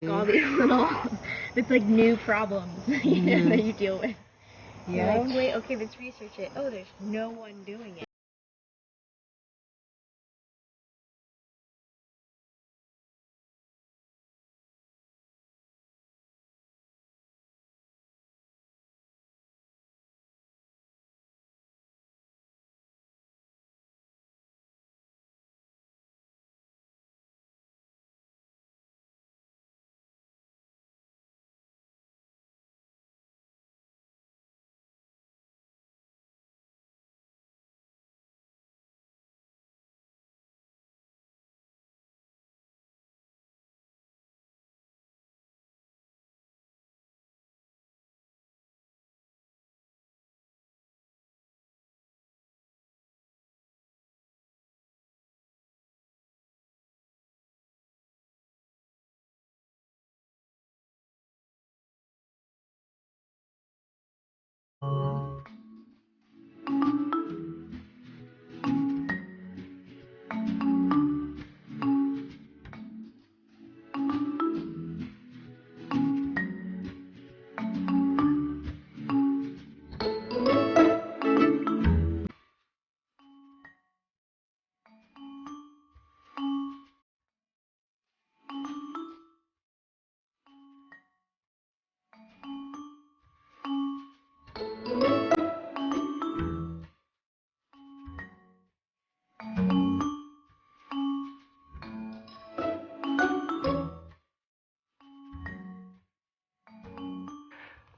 all these little, it's like new problems that you deal with. Yeah. Like, wait, okay, let's research it. Oh, there's no one doing it.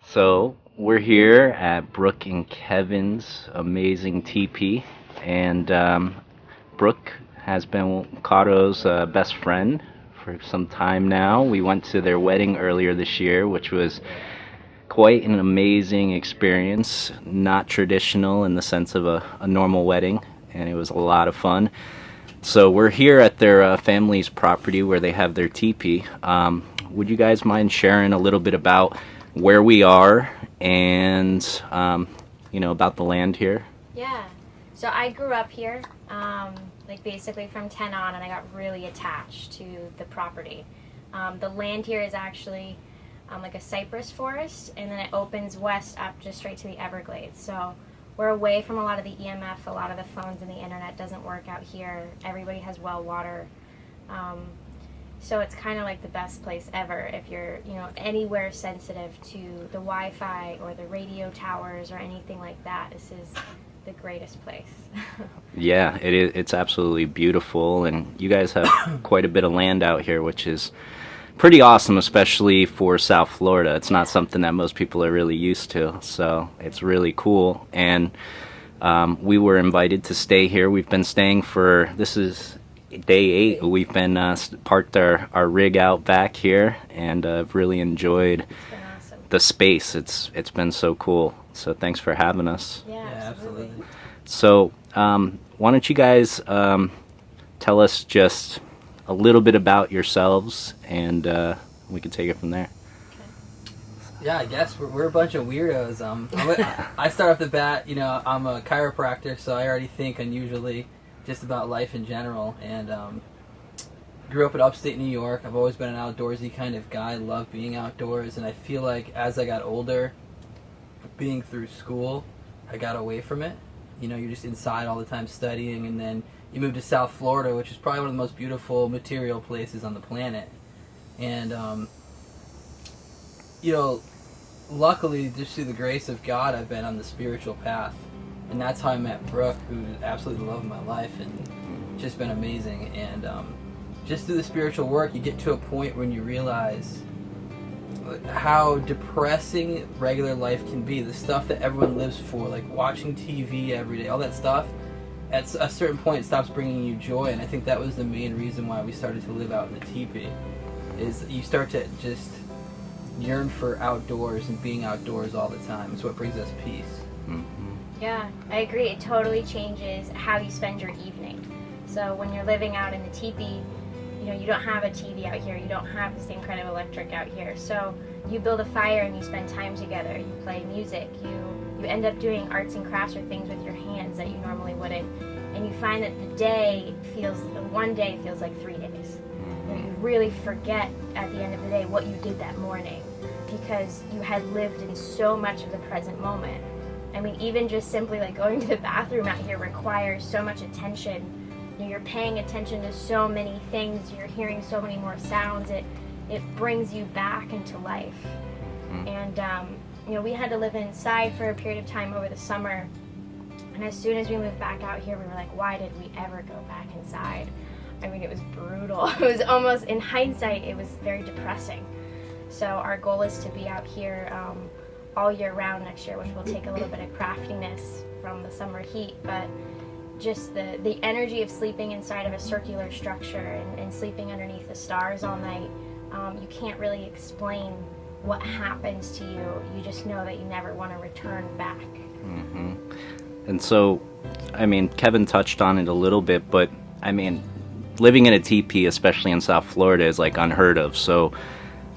So we're here at Brooke and Kevin's amazing teepee, and Brooke has been Cato's best friend for some time now. We went to their wedding earlier this year, which was quite an amazing experience. Not traditional in the sense of a normal wedding, and it was a lot of fun. So we're here at their family's property where they have their teepee. Would you guys mind sharing a little bit about where we are and about the land here? Yeah. So I grew up here, like basically from 10 on, and I got really attached to the property. The land here is actually like a cypress forest, and then it opens west up just straight to the Everglades. So we're away from a lot of the EMF, a lot of the phones and the internet doesn't work out here. Everybody has well water. So it's kind of like the best place ever if you're, anywhere sensitive to the Wi-Fi or the radio towers or anything like that. This is the greatest place. Yeah, it is. It's absolutely beautiful, and you guys have quite a bit of land out here, which is pretty awesome, especially for South Florida. It's not something that most people are really used to, so it's really cool. And we were invited to stay here. We've been staying this is day 8. We've been parked our rig out back here, and I've really enjoyed Awesome. the space. It's been so cool. So thanks for having us. Yeah, absolutely. So why don't you guys tell us just a little bit about yourselves, and we can take it from there. Yeah, I guess we're a bunch of weirdos. I start off the bat, I'm a chiropractor, so I already think unusually just about life in general, and grew up in upstate New York. I've always been an outdoorsy kind of guy, love being outdoors, and I feel like as I got older, being through school, I got away from it. You're just inside all the time studying, and then you move to South Florida, which is probably one of the most beautiful material places on the planet. And, luckily, just through the grace of God, I've been on the spiritual path. And that's how I met Brooke, who absolutely loved my life and just been amazing. And just through the spiritual work, you get to a point when you realize how depressing regular life can be. The stuff that everyone lives for, like watching TV every day, all that stuff, at a certain point it stops bringing you joy. And I think that was the main reason why we started to live out in the teepee, is you start to just yearn for outdoors and being outdoors all the time. It's what brings us peace. Mm-hmm. Yeah, I agree. It totally changes how you spend your evening. So when you're living out in the teepee, you don't have a TV out here. You don't have the same kind of electric out here. So you build a fire and you spend time together. You play music. You end up doing arts and crafts or things with your hands that you normally wouldn't. And you find that one day feels like 3 days. You really forget at the end of the day what you did that morning, because you had lived in so much of the present moment. I mean, even just simply like going to the bathroom out here requires so much attention. You know, you're paying attention to so many things, you're hearing so many more sounds, it brings you back into life. And you know, we had to live inside for a period of time over the summer, and as soon as we moved back out here, we were like, why did we ever go back inside? I mean, it was brutal. It was almost, in hindsight, it was very depressing. So our goal is to be out here all year round next year, which will take a little bit of craftiness from the summer heat, but just the energy of sleeping inside of a circular structure and sleeping underneath the stars all night, you can't really explain what happens to you. You just know that you never want to return back. Mm-hmm. And so, I mean, Kevin touched on it a little bit, but I mean, living in a teepee, especially in South Florida, is like unheard of. So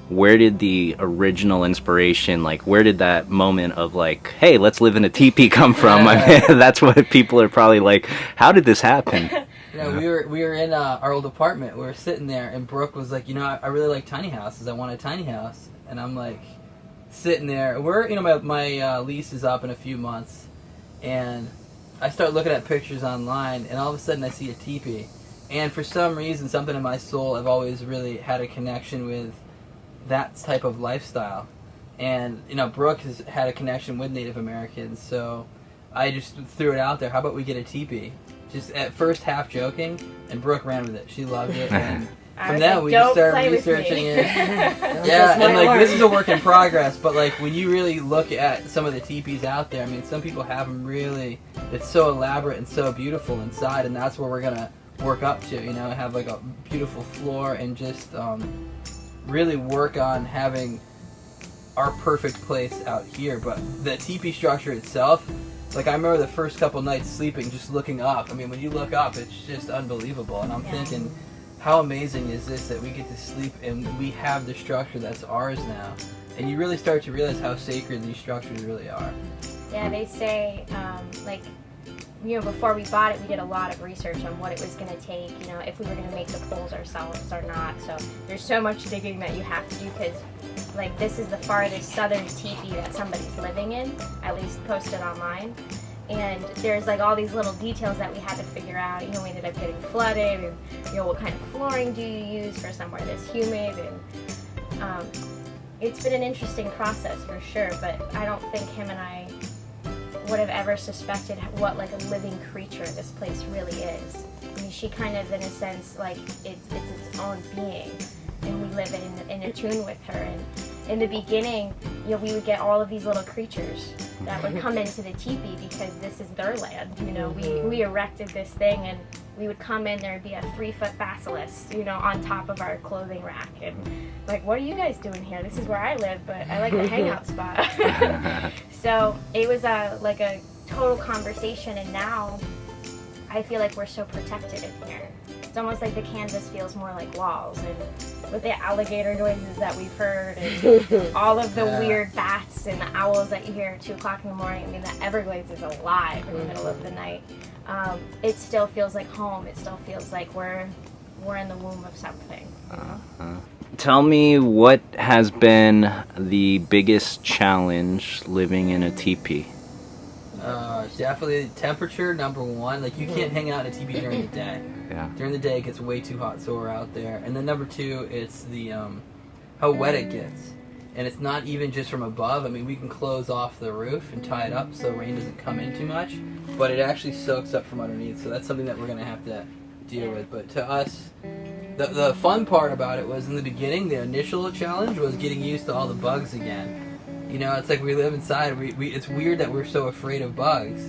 where did the original inspiration, like where did that moment of like, hey, let's live in a teepee come from? I mean, that's what people are probably like, how did this happen? You know, we were in our old apartment. We were sitting there, and Brooke was like, you know, I really like tiny houses. I want a tiny house. And I'm like, sitting there. You know, my lease is up in a few months, and I start looking at pictures online, and all of a sudden I see a teepee. And for some reason, something in my soul, I've always really had a connection with that type of lifestyle. And, you know, Brooke has had a connection with Native Americans, so I just threw it out there. How about we get a teepee? Just at first half joking, and Brooke ran with it. She loved it, and from then we just started researching it. Yeah, and like this is a work in progress, but like when you really look at some of the teepees out there, I mean, some people have them really, it's so elaborate and so beautiful inside, and that's where we're gonna work up to, you know, have like a beautiful floor and just really work on having our perfect place out here. But the teepee structure itself, like I remember the first couple nights sleeping, just looking up. I mean, when you look up, it's just unbelievable, and I'm thinking, how amazing is this that we get to sleep and we have the structure that's ours now. And you really start to realize how sacred these structures really are. Yeah, they say, like, you know, before we bought it, we did a lot of research on what it was going to take, you know, if we were going to make the poles ourselves or not. So there's so much digging that you have to do, because, like, this is the farthest southern teepee that somebody's living in, at least posted online. And there's like all these little details that we had to figure out. You know, we ended up getting flooded, and you know, what kind of flooring do you use for somewhere that's humid? And it's been an interesting process for sure. But I don't think him and I would have ever suspected what like a living creature this place really is. I mean, she kind of, in a sense, like it's its own being, and we live in a tune with her. And in the beginning, you know, we would get all of these little creatures that would come into the teepee because this is their land. You know, we erected this thing, and we would come in, there would be a 3-foot basilisk, you know, on top of our clothing rack. And like, what are you guys doing here? This is where I live, but I like the hangout spot. So it was like a total conversation, and now I feel like we're so protected in here. It's almost like the canvas feels more like walls, and with the alligator noises that we've heard, and all of the weird bats and the owls that you hear at 2 o'clock in the morning. I mean, the Everglades is alive in the middle of the night. It still feels like home. It still feels like we're in the womb of something. Tell me, what has been the biggest challenge living in a teepee? Definitely temperature, number one. Like, you can't hang out in a teepee during the day. Yeah. During the day, it gets way too hot, so we're out there. And then number two, it's the how wet it gets. And it's not even just from above. I mean, we can close off the roof and tie it up so rain doesn't come in too much, but it actually soaks up from underneath. So that's something that we're going to have to deal with. But to us, the fun part about it was, in the beginning, the initial challenge was getting used to all the bugs again. You know, it's like we live inside. It's weird that we're so afraid of bugs,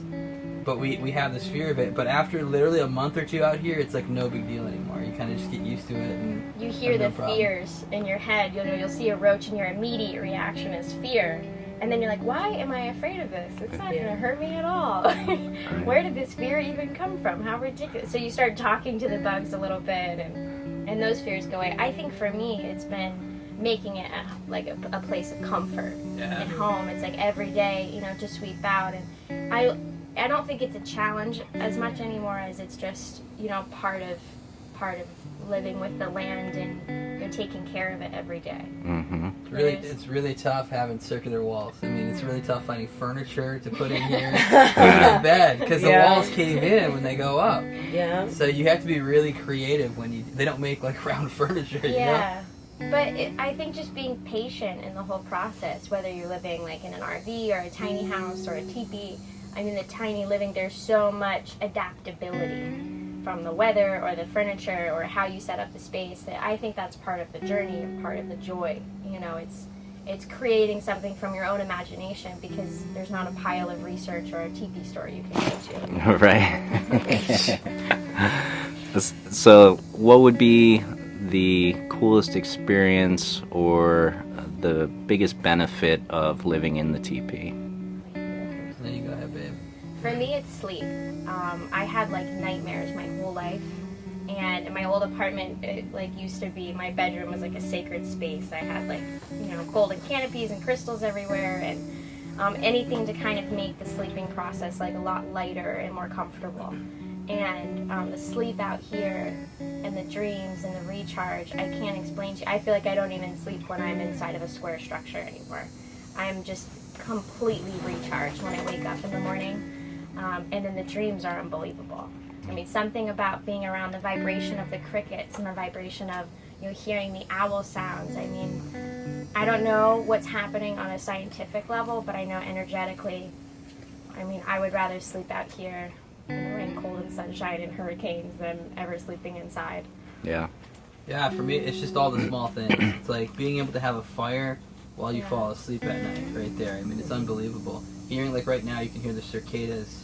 but we have this fear of it. But after literally a month or two out here, it's like no big deal anymore. You kind of just get used to it. And you hear the fears in your head. You'll see a roach, and your immediate reaction is fear. And then you're like, why am I afraid of this? It's not going to hurt me at all. Where did this fear even come from? How ridiculous. So you start talking to the bugs a little bit, and those fears go away. I think for me, it's been making it like a place of comfort at home. It's like every day, you know, to sweep out. And I don't think it's a challenge as much anymore as it's just, you know, part of living with the land and you're taking care of it every day. Mm-hmm. It's really tough having circular walls. I mean, it's really tough finding furniture to put in here, even a bed, because the walls cave in when they go up. Yeah. So you have to be really creative when they don't make like round furniture. Yeah. You know? But I think just being patient in the whole process, whether you're living like in an RV or a tiny house or a teepee, I mean, the tiny living, there's so much adaptability from the weather or the furniture or how you set up the space. That I think that's part of the journey and part of the joy. You know, it's creating something from your own imagination because there's not a pile of research or a teepee store you can go to. Right. So, what would be the coolest experience or the biggest benefit of living in the teepee? There you go ahead, babe. For me, it's sleep. I had like nightmares my whole life, and in my old apartment, it like used to be my bedroom was like a sacred space. I had like golden canopies and crystals everywhere, and anything to kind of make the sleeping process like a lot lighter and more comfortable. And the sleep out here and the dreams and the recharge, I can't explain to you. I feel like I don't even sleep when I'm inside of a square structure anymore. I'm just completely recharged when I wake up in the morning. And then the dreams are unbelievable. I mean, something about being around the vibration of the crickets and the vibration of hearing the owl sounds. I mean, I don't know what's happening on a scientific level, but I know energetically, I mean, I would rather sleep out here in the rain, cold, and sunshine and hurricanes than ever sleeping inside. Yeah. Yeah, for me, it's just all the small things. It's like being able to have a fire while you fall asleep at night right there. I mean, it's unbelievable. Hearing, like right now, you can hear the cicadas.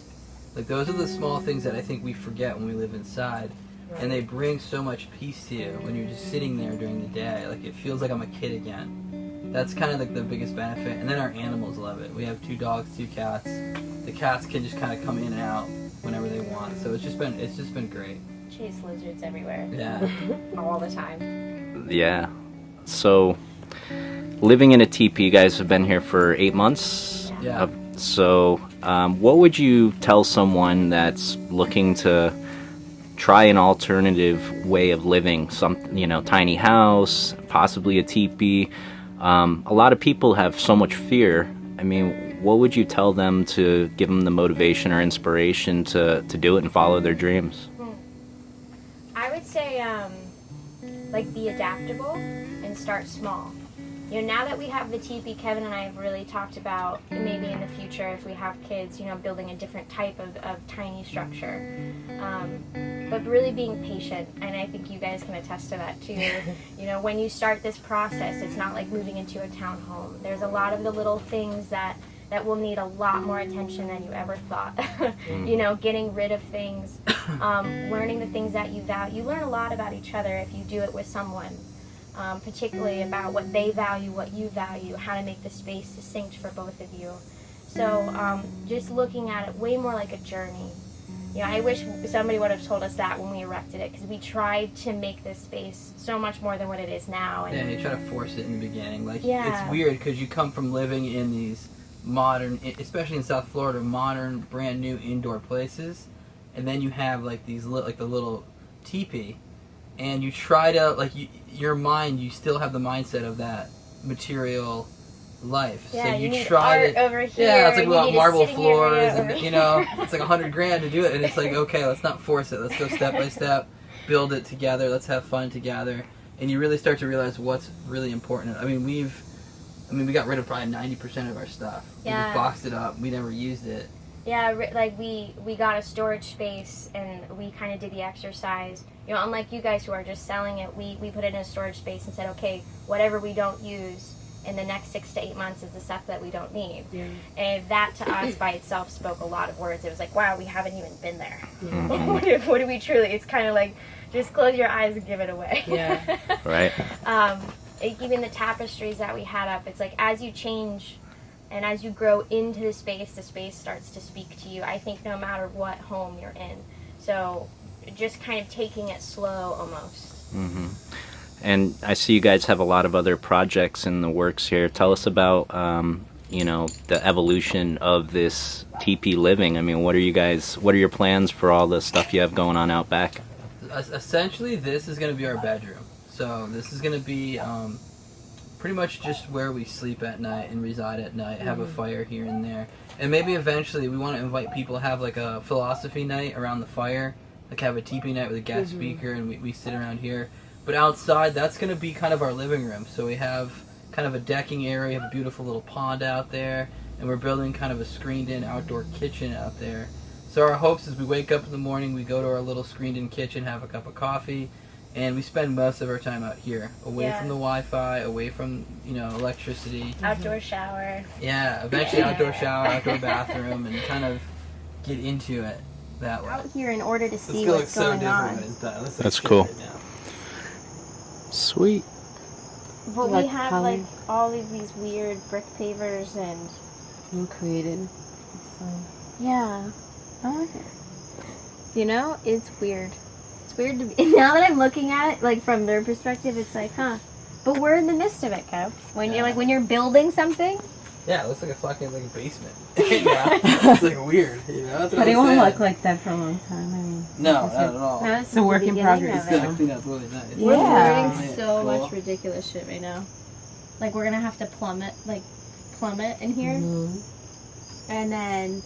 Like, those are the small things that I think we forget when we live inside. Right. And they bring so much peace to you when you're just sitting there during the day. Like, it feels like I'm a kid again. That's kind of like the biggest benefit. And then our animals love it. We have 2 dogs, 2 cats. The cats can just kind of come in and out whenever they want. So it's just been great. Chase lizards everywhere. Yeah. All the time. Yeah. So, living in a teepee, you guys have been here for 8 months? Yeah. So, what would you tell someone that's looking to try an alternative way of living? Tiny house, possibly a teepee. A lot of people have so much fear. I mean, what would you tell them to give them the motivation or inspiration to do it and follow their dreams? I would say, be adaptable and start small. Now that we have the teepee, Kevin and I have really talked about maybe in the future if we have kids, building a different type of tiny structure. But really being patient, and I think you guys can attest to that too. When you start this process, it's not like moving into a townhome. There's a lot of the little things that will need a lot more attention than you ever thought. Getting rid of things, learning the things that you value. You learn a lot about each other if you do it with someone. Particularly about what they value, what you value, how to make the space distinct for both of you. So just looking at it way more like a journey. I wish somebody would have told us that when we erected it, because we tried to make this space so much more than what it is now. And you try to force it in the beginning. It's weird because you come from living in these modern, especially in South Florida, modern, brand new indoor places, and then you have like these the little teepee. And you try to, your mind, you still have the mindset of that material life. Yeah, so you try art over here. Yeah, it's like little marble floors, and it's like $100,000 to do it. And it's like, okay, let's not force it. Let's go step by step, build it together. Let's have fun together. And you really start to realize what's really important. I mean, we got rid of probably 90% of our stuff. Yeah. We just boxed it up. We never used it. Yeah, we got a storage space, and we kind of did the exercise. Unlike you guys who are just selling it, we put it in a storage space and said, okay, whatever we don't use in the next 6 to 8 months is the stuff that we don't need. Yeah. And that to us by itself spoke a lot of words. It was like, wow, we haven't even been there. Mm-hmm. what do we truly? It's kind of like, just close your eyes and give it away. Yeah. Right. Even the tapestries that we had up, it's like as you change and as you grow into the space starts to speak to you, I think, no matter what home you're in. So just kind of taking it slow almost. Mm-hmm. And I see you guys have a lot of other projects in the works here. Tell us about, the evolution of this teepee living. I mean, what are your plans for all the stuff you have going on out back? essentially, this is going to be our bedroom. So this is going to be pretty much just where we sleep at night and reside at night, have a fire here and there. And maybe eventually we want to invite people to have like a philosophy night around the fire, like have a teepee night with a guest speaker, and we sit around here. But outside, that's going to be kind of our living room. So we have kind of a decking area, have a beautiful little pond out there, and we're building kind of a screened-in outdoor kitchen out there. So our hopes is we wake up in the morning, we go to our little screened-in kitchen, have a cup of coffee, and we spend most of our time out here, away from the Wi-Fi, away from, electricity. Outdoor shower. Yeah, eventually outdoor shower, outdoor bathroom, and kind of get into it that way. Out here in order to It's see gonna look what's so going different on. when it's done. It looks like That's shit cool. right now. Sweet. But Like we have colors. like all of these weird brick pavers and You created. So, yeah, I like it. it's weird. It's weird to be. Now that I'm looking at it, like from their perspective, it's like, huh. But we're in the midst of it, Kev. When you're when you're building something. Yeah, it looks like a fucking like a basement. It's like weird, That's what But it I'm won't saying. look like that for a long time. I mean, No, like I not said, at all. No, It's a work in progress. It's gonna clean up really nice. We're Yeah. learning so Cool. much ridiculous shit right now. Like we're gonna have to plumb it in here, Mhm. and then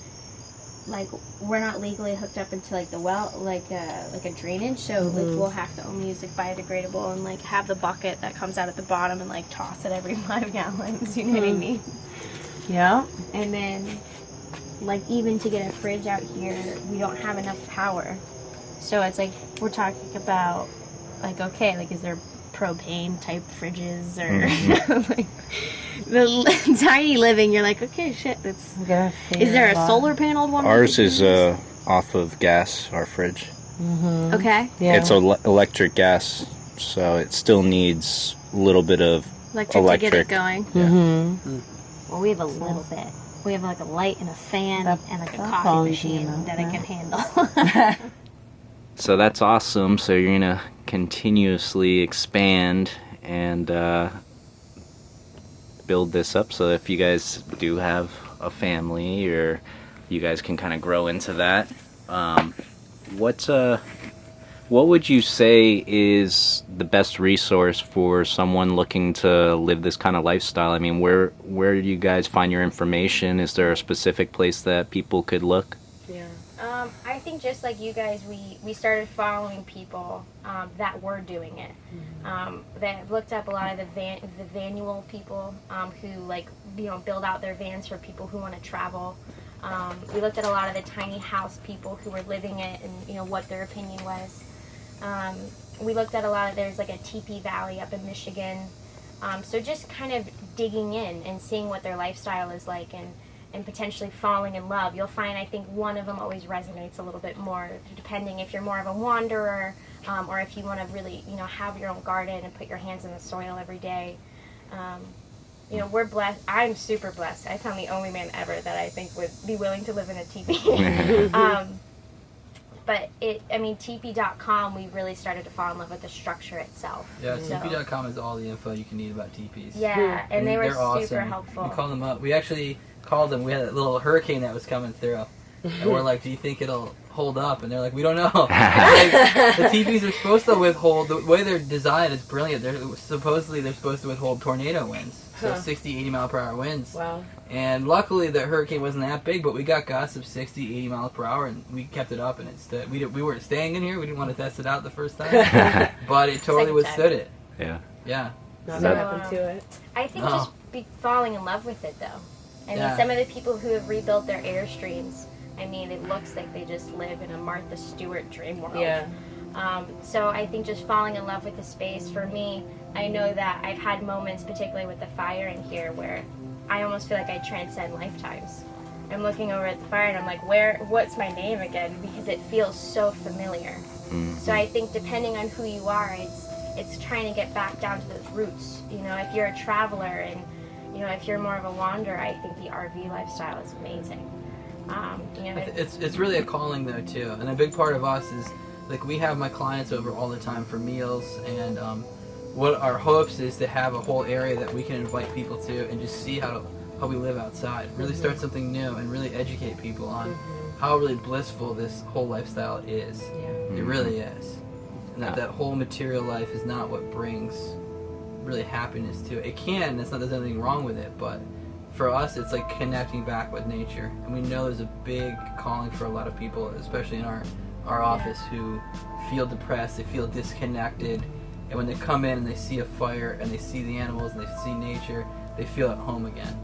like we're not legally hooked up into like the well, like a drainage. So like we'll have to only use like biodegradable and like have the bucket that comes out at the bottom and like toss it every 5 gallons. You know what I mean? Yeah. And then like even to get a fridge out here, we don't have enough power. So it's like we're talking about like is there propane type fridges or like the tiny living? You're like, okay, shit. That's We gotta figure is there it a out. solar paneled one? Ours is off of gas, our fridge. Mhm. Okay. Yeah. It's electric gas, so it still needs a little bit of Electric to get Electric. it going. Mhm. Well, we have a little bit. We have like a light and a fan That- and like a that's coffee all you machine need, that it yeah. can handle. So that's awesome. So you're gonna continuously expand and build this up. So if you guys do have a family, or you guys can kind of grow into that, what would you say is the best resource for someone looking to live this kind of lifestyle? I mean, where do you guys find your information? Is there a specific place that people could look? I think just like you guys, we started following people that were doing it. That looked up a lot of the vanual people who build out their vans for people who want to travel. We looked at a lot of the tiny house people who were living it and what their opinion was. We looked at a lot of, there's like a Teepee Valley up in Michigan. So just kind of digging in and seeing what their lifestyle is like and potentially falling in love. You'll find, I think, one of them always resonates a little bit more, depending if you're more of a wanderer or if you want to really, have your own garden and put your hands in the soil every day. We're blessed. I'm super blessed. I found the only man ever that I think would be willing to live in a teepee. But teepee.com, we really started to fall in love with the structure itself. Yeah, So- Teepee.com is all the info you can need about teepees. Yeah, and they were they're super awesome. helpful. We called them up. We actually called them. We had a little hurricane that was coming through. And we're like, do you think it'll hold up? And they're like, we don't know. Like, the teepees are supposed to withhold, the way they're designed is brilliant. They're supposed to withhold tornado winds. So 60, 80 mile per hour winds. Wow. And luckily the hurricane wasn't that big, but we got gusts of 60, 80 miles per hour, and we kept it up, and it stood. We weren't staying in here. We didn't want to test it out the first time. But it totally Second withstood it. Yeah. Yeah. Not So- what happened to it. I think No. just be falling in love with it, though. I Yeah. mean, some of the people who have rebuilt their Airstreams, I mean, it looks like they just live in a Martha Stewart dream world. Yeah. So I think just falling in love with the space, for me, I know that I've had moments, particularly with the fire in here, where I almost feel like I transcend lifetimes. I'm looking over at the fire and I'm like, what's my name again? Because it feels so familiar. So I think depending on who you are, it's trying to get back down to those roots. If you're a traveler and, if you're more of a wanderer, I think the RV lifestyle is amazing. It's really a calling though too, and a big part of us is like we have my clients over all the time for meals, and what our hopes is to have a whole area that we can invite people to and just see how we live outside, really start something new and really educate people on how really blissful this whole lifestyle is. Yeah. It really is. and that whole material life is not what brings really happiness to it. It can, it's not there's anything wrong with it, but for us it's like connecting back with nature. And we know there's a big calling for a lot of people, especially in our office, who feel depressed, they feel disconnected, and when they come in and they see a fire and they see the animals and they see nature, they feel at home again.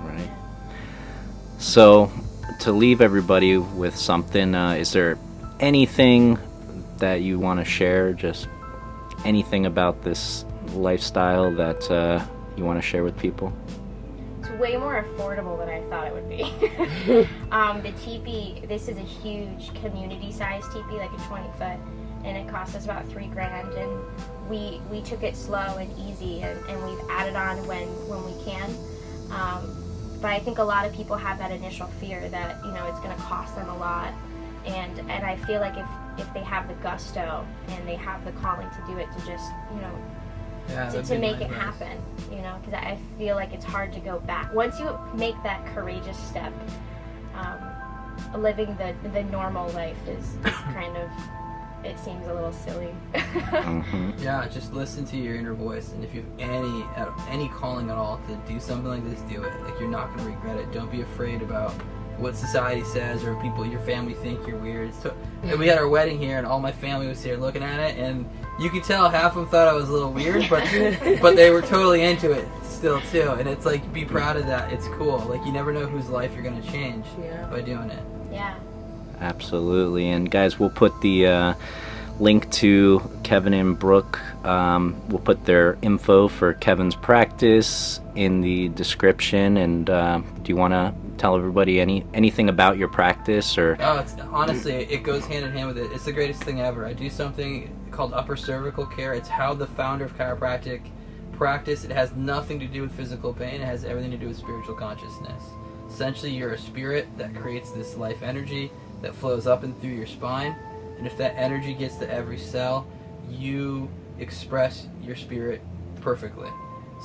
Right. So, to leave everybody with something, is there anything that you want to share? Just anything about this lifestyle that you want to share with people? It's way more affordable than I thought it would be. The teepee, this is a huge community-sized teepee, like a 20-foot, and it cost us about $3,000. And we took it slow and easy, and we've added on when we can. But I think a lot of people have that initial fear that, you know, it's going to cost them a lot. And I feel like if they have the gusto and they have the calling to do it, to just, you know, to make it happen, you know, because I feel like it's hard to go back. Once you make that courageous step, living the normal life is kind of, it seems a little silly. Yeah, just listen to your inner voice, and if you have any calling at all to do something like this, do it. Like, you're not going to regret it. Don't be afraid about what society says or people, your family think you're weird. And we had our wedding here, and all my family was here looking at it, and you could tell half of them thought I was a little weird, but they were totally into it still too. And it's like, be proud of that. It's cool. Like, you never know whose life you're going to change by doing it. Yeah. Absolutely. And guys, we'll put the link to Kevin and Brooke. We'll put their info for Kevin's practice in the description. And do you want to tell everybody anything about your practice? Or honestly, it goes hand in hand with it. It's the greatest thing ever. I do something called upper cervical care. It's how the founder of chiropractic practice. It has nothing to do with physical pain. It has everything to do with spiritual consciousness. Essentially, you're a spirit that creates this life energy that flows up and through your spine, and if that energy gets to every cell, you express your spirit perfectly.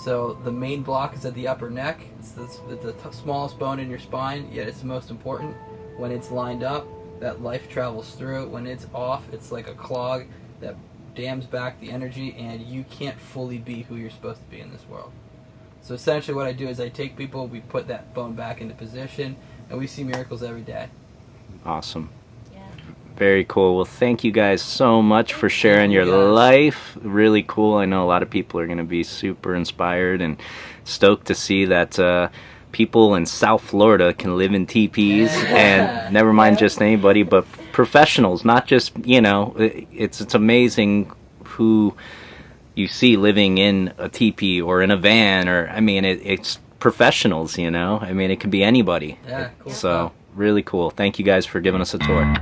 So the main block is at the upper neck. It's the smallest bone in your spine, yet it's the most important. When it's lined up, that life travels through it. When it's off, it's like a clog that dams back the energy, and you can't fully be who you're supposed to be in this world. So essentially what I do is I take people, we put that bone back into position, and we see miracles every day. Awesome. Yeah. Very cool. Well, thank you guys so much for sharing your life. Really cool. I know a lot of people are going to be super inspired and stoked to see that people in South Florida can live in teepees, and never mind just anybody, but professionals, not just, you know, it's amazing who you see living in a teepee or in a van, or, I mean, it's professionals, you know? I mean, it could be anybody. Yeah, cool. So, really cool. Thank you guys for giving us a tour.